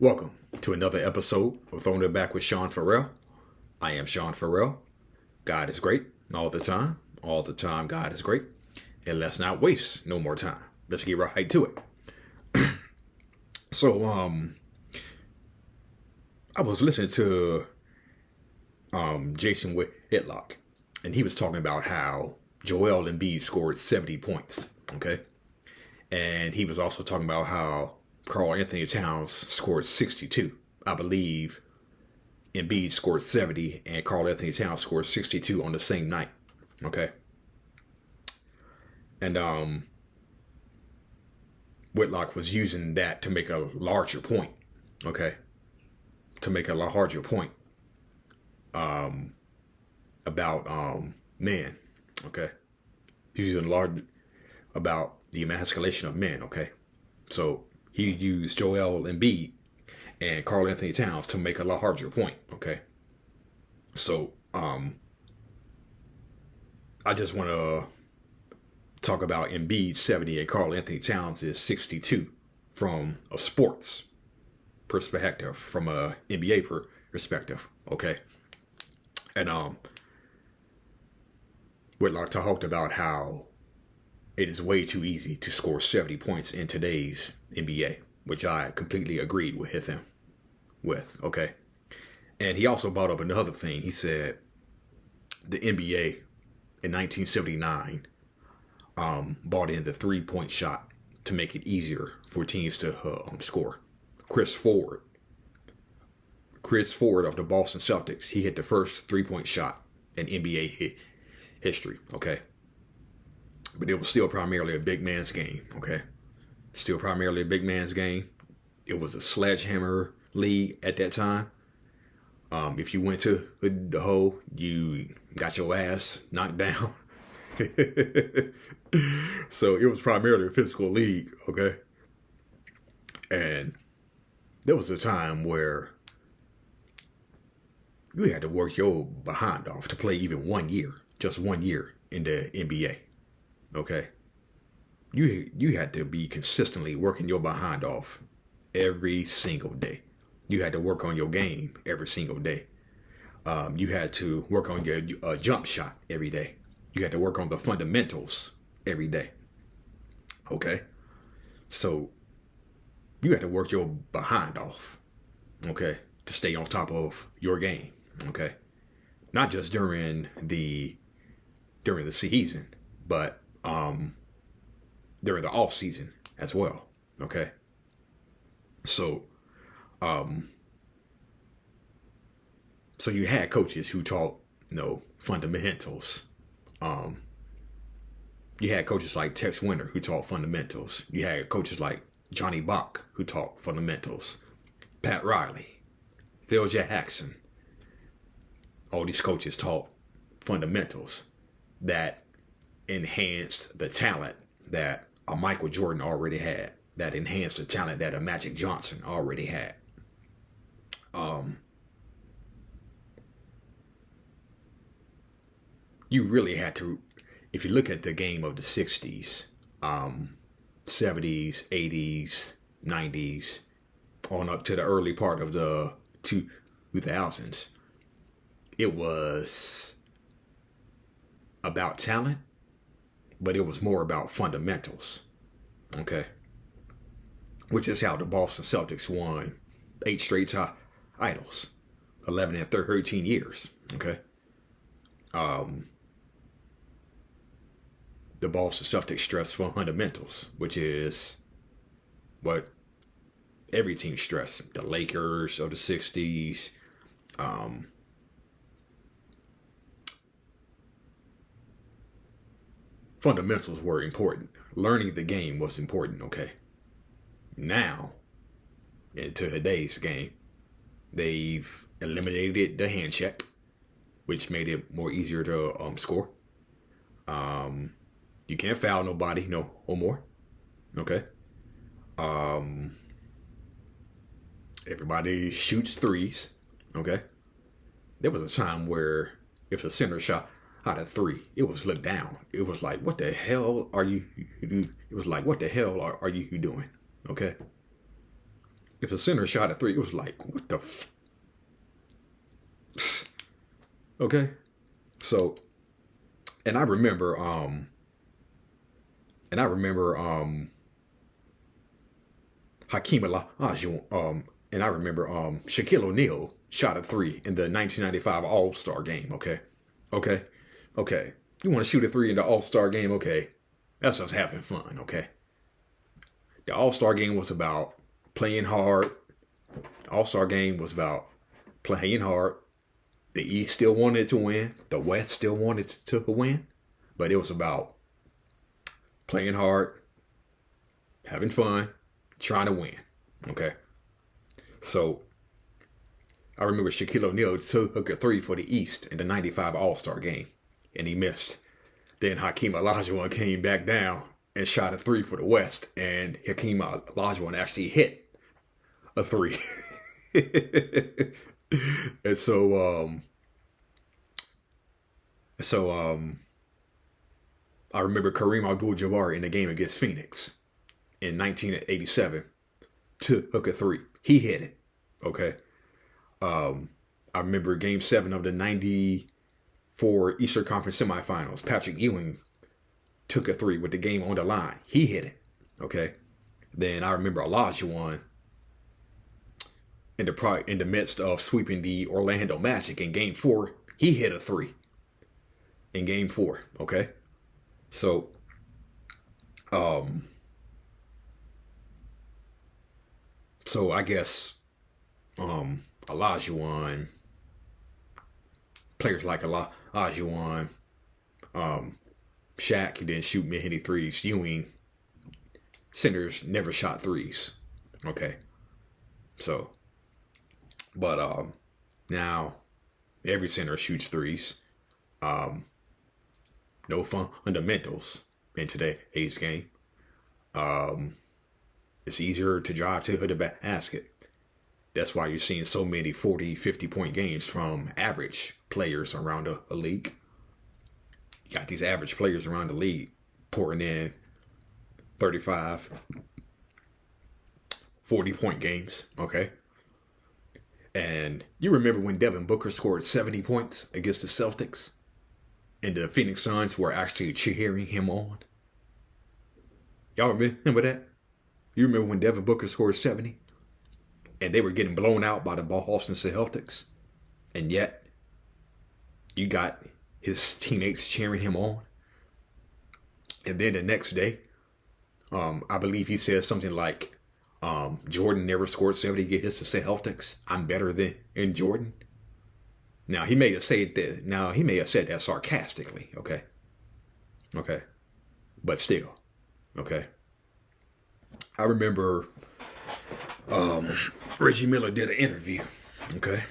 Welcome to another episode of Throwing It Back with Sean Farrell. I am Sean Farrell. God is great all the time. All the time, God is great. And let's not waste no more time. Let's get right to it. So, I was listening to Jason Whitlock, and he was talking about how Joel Embiid scored 70 points. Okay. And he was also talking about how Karl-Anthony scored 62. I believe Embiid scored 70 and Karl-Anthony scored 62 on the same night. Okay. And Whitlock was using that to make a larger point. Okay. To make a larger point about men. Okay. He's using large about the emasculation of men. Okay. So he used Joel Embiid and Karl-Anthony Towns to make a larger point. Okay. So, I just want to talk about Embiid 70 and Karl-Anthony Towns is 62 from a sports perspective, from a NBA perspective. Okay. And, Whitlock talked about how it is way too easy to score 70 points in today's NBA, which I completely agreed with him with. Okay. And he also brought up another thing. He said the NBA in 1979 brought in the 3-point shot to make it easier for teams to score. Chris Ford of the Boston Celtics, he hit the first 3-point shot in NBA history. Okay. But it was still primarily a big man's game, okay? Still primarily a big man's game. It was a sledgehammer league at that time. If you went to the hole, you got your ass knocked down. So it was primarily a physical league, okay? And there was a time where you had to work your behind off to play even 1 year, just 1 year in the NBA. Okay, you had to be consistently working your behind off every single day. You had to work on your game every single day. You had to work on your jump shot every day. You had to work on the fundamentals every day. Okay, so you had to work your behind off. Okay, to stay on top of your game. Okay, not just during the season, but during the off season as well. Okay. So, so you had coaches who taught, fundamentals. You had coaches like Tex Winter who taught fundamentals. You had coaches like Johnny Bach who taught fundamentals. Pat Riley, Phil Jackson. All these coaches taught fundamentals that enhanced the talent that a Michael Jordan already had, that enhanced the talent that a Magic Johnson already had. You really had to, if you look at the game of the 60s, 70s, 80s, 90s, on up to the early part of the 2000s, it was about talent, but it was more about fundamentals. Okay. Which is how the Boston Celtics won 8 straight titles, 11 and 13 years. Okay. The Boston Celtics stress fundamentals, which is what every team stressed. The Lakers of the 60s, fundamentals were important. Learning the game was important, okay? Now, into today's game, they've eliminated the hand check, which made it more easier to score. You can't foul nobody no more, okay? Everybody shoots threes, okay? There was a time where if a center shot out of 3, it was looked down. It was like, what the hell are you? It was like, what the hell are you doing? Okay. if a center shot a three, it was like, what the okay. So, and I remember Hakeem Olajuwon, and I remember Shaquille O'Neal shot a three in the 1995 All-Star game, okay? Okay? Okay. You want to shoot a three in the All-Star game? Okay. That's just having fun, okay? The All-Star game was about playing hard. The All-Star game was about playing hard. The East still wanted to win. The West still wanted to win. But it was about playing hard, having fun, trying to win. Okay? So, I remember Shaquille O'Neal took a three for the East in the 95 All-Star game. And he missed. Then Hakeem Olajuwon came back down and shot a three for the West. And Hakeem Olajuwon actually hit a three. And I remember Kareem Abdul-Jabbar in the game against Phoenix in 1987 took a three. He hit it. Okay. I remember Game 7 of the 94 Eastern Conference semifinals. Patrick Ewing took a three with the game on the line. He hit it. Okay. Then I remember Olajuwon in the midst of sweeping the Orlando Magic in Game 4. He hit a three in Game 4. Okay. So, I guess, Olajuwon, players like Olajuwon, Shaq, he didn't shoot many threes. Ewing, centers never shot threes. Okay. So, but, now every center shoots threes. No fundamentals in today's game. It's easier to drive to the basket. That's why you're seeing so many 40, 50-point games from average players around the league. You got these average players around the league pouring in 35, 40-point games, okay? And you remember when Devin Booker scored 70 points against the Celtics? And the Phoenix Suns were actually cheering him on. Y'all remember that? You remember when Devin Booker scored 70? And they were getting blown out by the Boston Celtics. And yet, you got his teammates cheering him on. And then the next day, I believe he said something like, Jordan never scored 70 against the Celtics. I'm better than Jordan. Now, he may have said that sarcastically, okay? Okay. But still, okay? I remember Reggie Miller did an interview, okay?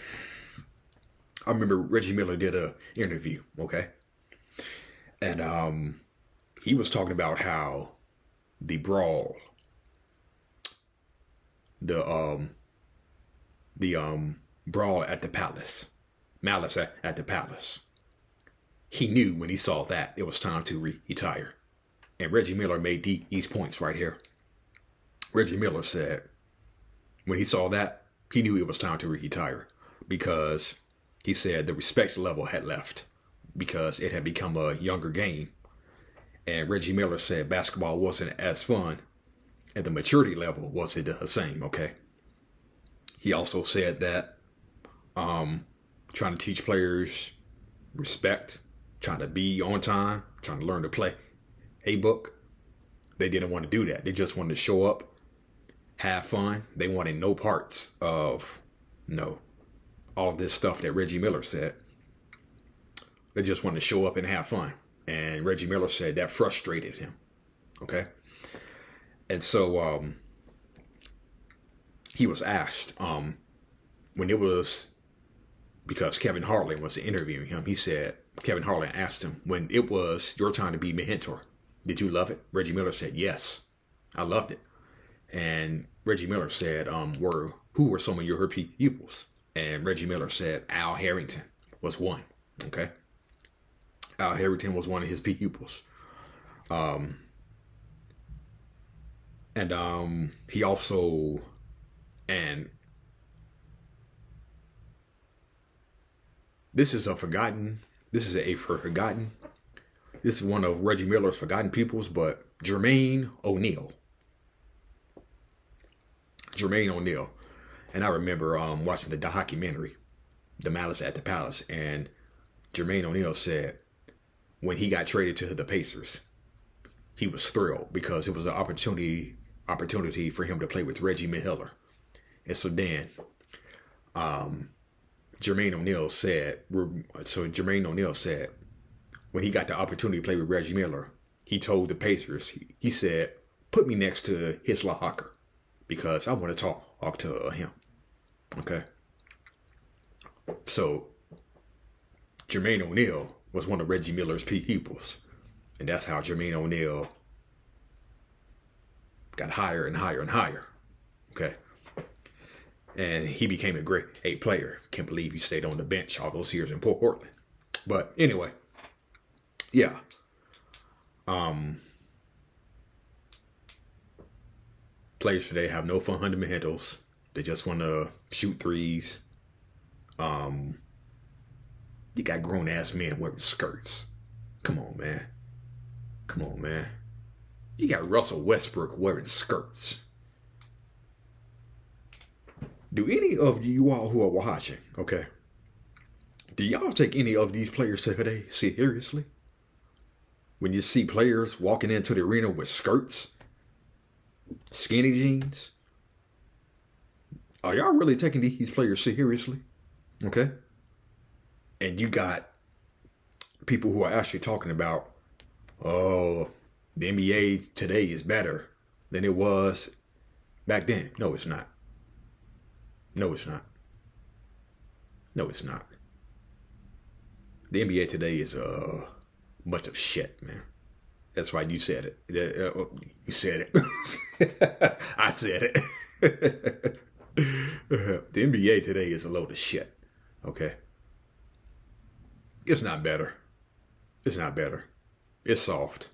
Okay? And he was talking about how the brawl, brawl at the Palace, Malice at the Palace. He knew when he saw that it was time to retire. And Reggie Miller made these points right here. Reggie Miller said when he saw that, he knew it was time to retire because he said the respect level had left because it had become a younger game. And Reggie Miller said basketball wasn't as fun and the maturity level wasn't the same, okay? He also said that trying to teach players respect, trying to be on time, trying to learn to play a book. They didn't want to do that. They just wanted to show up, have fun. They wanted no parts of, all of this stuff that Reggie Miller said. They just wanted to show up and have fun. And Reggie Miller said that frustrated him. Okay? And so he was asked when it was, because Kevin Harlan was interviewing him, he said, Kevin Harlan asked him, when it was your time to be mentor, did you love it? Reggie Miller said, yes, I loved it. And Reggie Miller said, who were some of your pupils? And Reggie Miller said, Al Harrington was one. Okay. Al Harrington was one of his pupils. He also And this is this is one of Reggie Miller's forgotten pupils, but Jermaine O'Neal. And I remember watching the documentary, The Malice at the Palace, and Jermaine O'Neal said when he got traded to the Pacers, he was thrilled because it was an opportunity for him to play with Reggie Miller. And so then Jermaine O'Neal said when he got the opportunity to play with Reggie Miller, he told the Pacers, he said, put me next to his locker because I want to talk to him. Okay. So Jermaine O'Neal was one of Reggie Miller's pupils. And that's how Jermaine O'Neal got higher and higher and higher. Okay. And he became a great player. Can't believe he stayed on the bench all those years in Portland. But anyway, yeah. Players today have no fundamentals. They just want to shoot threes. You got grown ass men wearing skirts. Come on, man. You got Russell Westbrook wearing skirts. Do any of you all who are watching, okay, do y'all take any of these players today seriously? When you see players walking into the arena with skirts, skinny jeans, are y'all really taking these players seriously? Okay? And you got people who are actually talking about, oh, the NBA today is better than it was back then. No, it's not. No, it's not. The NBA today is a bunch of shit, man. That's right, you said it. You said it. I said it. The NBA today is a load of shit. Okay? It's not better. It's soft.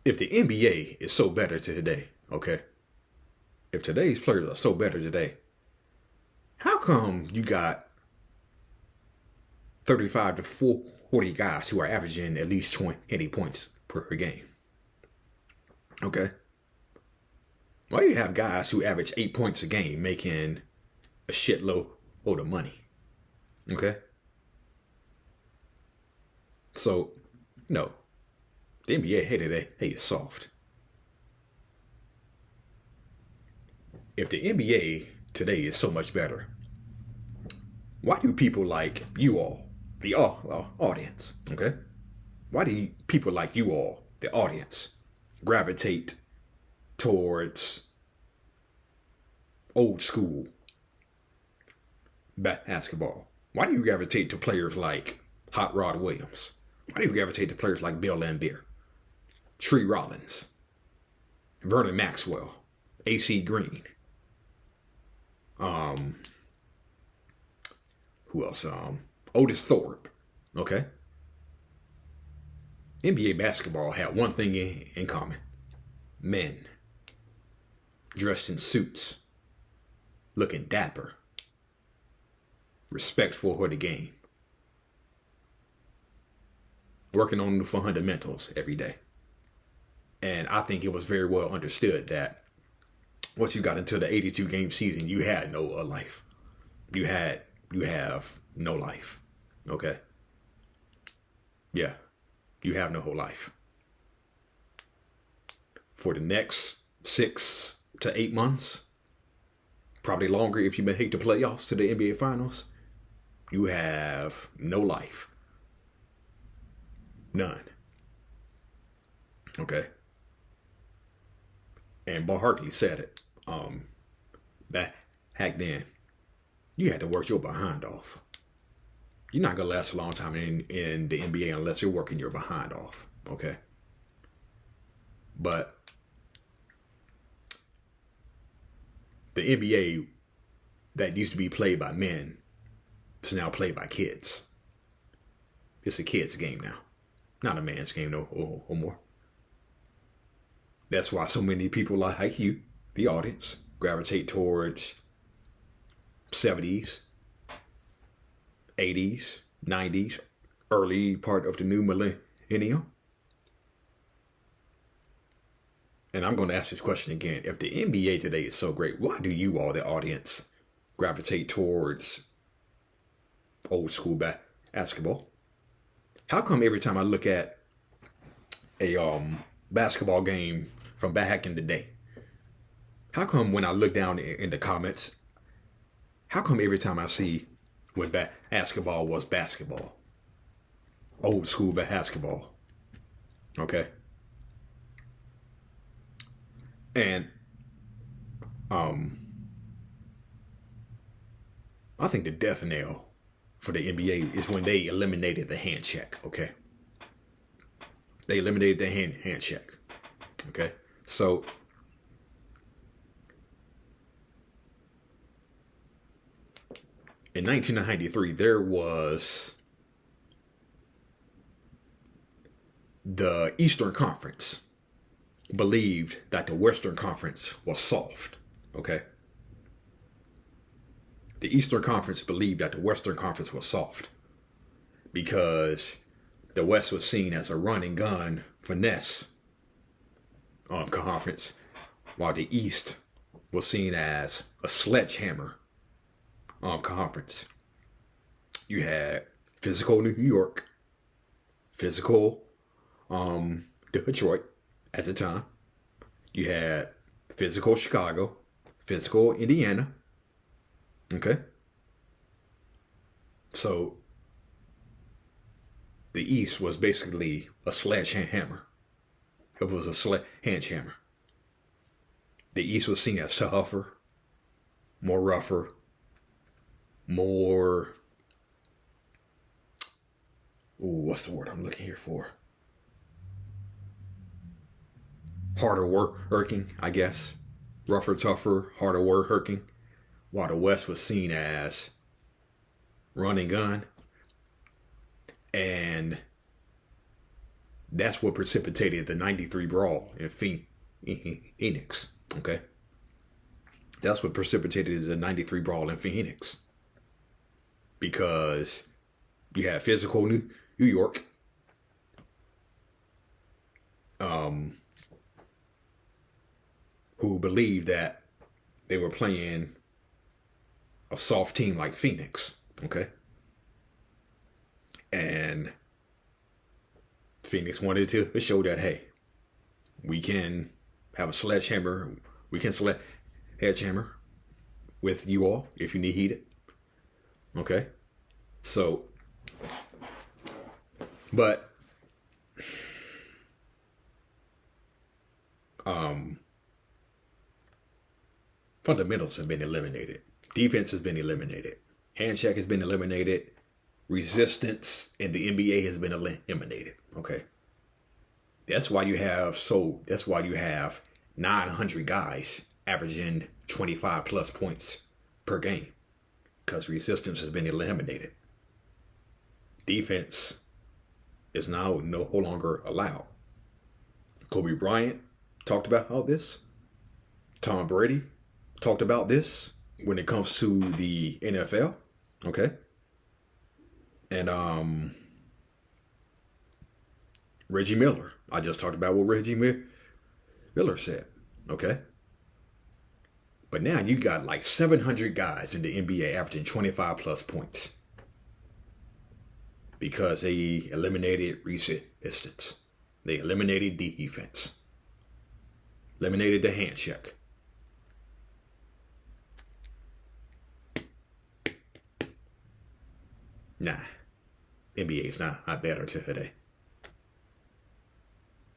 If the NBA is so better today, okay? If today's players are so better today, how come you got 35 to 40 guys who are averaging at least 20 points per game? Okay? Why do you have guys who average 8 points a game making a shitload of money? Okay? So, no. The NBA, hey, it's soft. If the NBA today is so much better, why do people like you all, the audience, okay? Why do people like you all, the audience, gravitate towards old school basketball? Why do you gravitate to players like Hot Rod Williams? Why do you gravitate to players like Bill Laimbeer, Tree Rollins, Vernon Maxwell, AC Green? Who else? Otis Thorpe. Okay. NBA basketball had one thing in common. Men. Dressed in suits. Looking dapper. Respectful for the game. Working on the fundamentals every day. And I think it was very well understood that once you got into the 82 game season, you had no life. You have no life. Okay? Yeah. You have no whole life. For the next 6 to 8 months, probably longer if you make the playoffs to the NBA Finals, you have no life. None. Okay? And Bob Hartley said it. Back then, you had to work your behind off. You're not going to last a long time in the NBA unless you're working your behind off. Okay? But the NBA that used to be played by men is now played by kids. It's a kid's game now. Not a man's game no more. That's why so many people like you, the audience, gravitate towards 70s, 80s, 90s, early part of the new millennium. And I'm going to ask this question again. If the NBA today is so great, why do you, all the audience, gravitate towards old school basketball? How come every time I look at a basketball game from back in the day, how come when I look down in the comments, how come every time I see when basketball was basketball, old school basketball, okay? And I think the death knell for the NBA is when they eliminated the hand check, okay? They eliminated the hand check, okay? So in 1993, there was the Eastern Conference believed that the Western Conference was soft, okay? The Eastern Conference believed that the Western Conference was soft because the West was seen as a run and gun finesse conference, while the East was seen as a sledgehammer conference. You had physical New York, physical Detroit at the time. You had physical Chicago, physical Indiana. Okay. So the East was basically a sledgehammer. It was a sledgehammer. The East was seen as tougher, more rougher, more, what's the word I'm looking here for? Harder working, I guess. Rougher, tougher, harder working. While the West was seen as run and gun. And that's what precipitated the 93 brawl in Phoenix. Okay? That's what precipitated the 93 brawl in Phoenix. Because you had physical New York. Who believed that they were playing a soft team like Phoenix, okay? And Phoenix wanted to show that, hey, we can have a sledgehammer, we can sledgehammer with you all if you need it, okay? So, but, fundamentals have been eliminated. Defense has been eliminated. Hand check has been eliminated. Resistance in the NBA has been eliminated. Okay. That's why you have 900 guys averaging 25 plus points per game. Because resistance has been eliminated. Defense is now no longer allowed. Kobe Bryant talked about all this. Tom Brady talked about this when it comes to the NFL, okay? And Reggie Miller. I just talked about what Reggie Miller said, okay? But now you got like 700 guys in the NBA averaging 25 plus points because they eliminated resistance. They eliminated defense. Eliminated the hand check. Nah, NBA is not better today.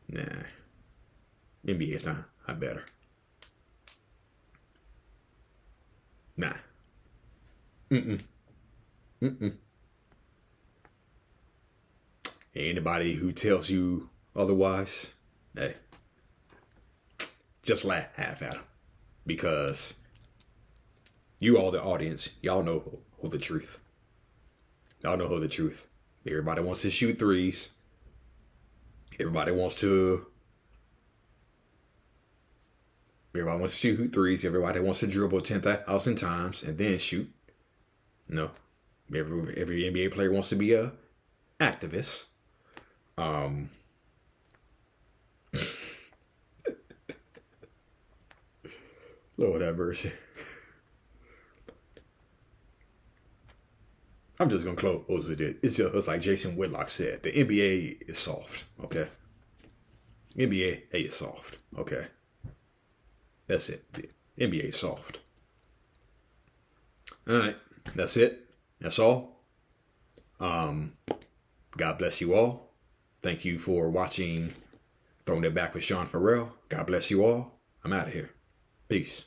Nah, NBA is not better. Nah. Anybody who tells you otherwise, hey, just laugh at them. Because you all the audience, y'all know the truth. Y'all know the truth. Everybody wants to shoot threes. Everybody wants to shoot threes. Everybody wants to dribble 10,000 times and then shoot. No, every NBA player wants to be a activist. Um, Lord have mercy. I'm just gonna close with it. It's like Jason Whitlock said. The NBA is soft. Okay. NBA, hey, is soft. Okay. That's it. The NBA is soft. All right. That's it. That's all. Um, God bless you all. Thank you for watching Throwing It Back with Sean Farrell. God bless you all. I'm out of here. Peace.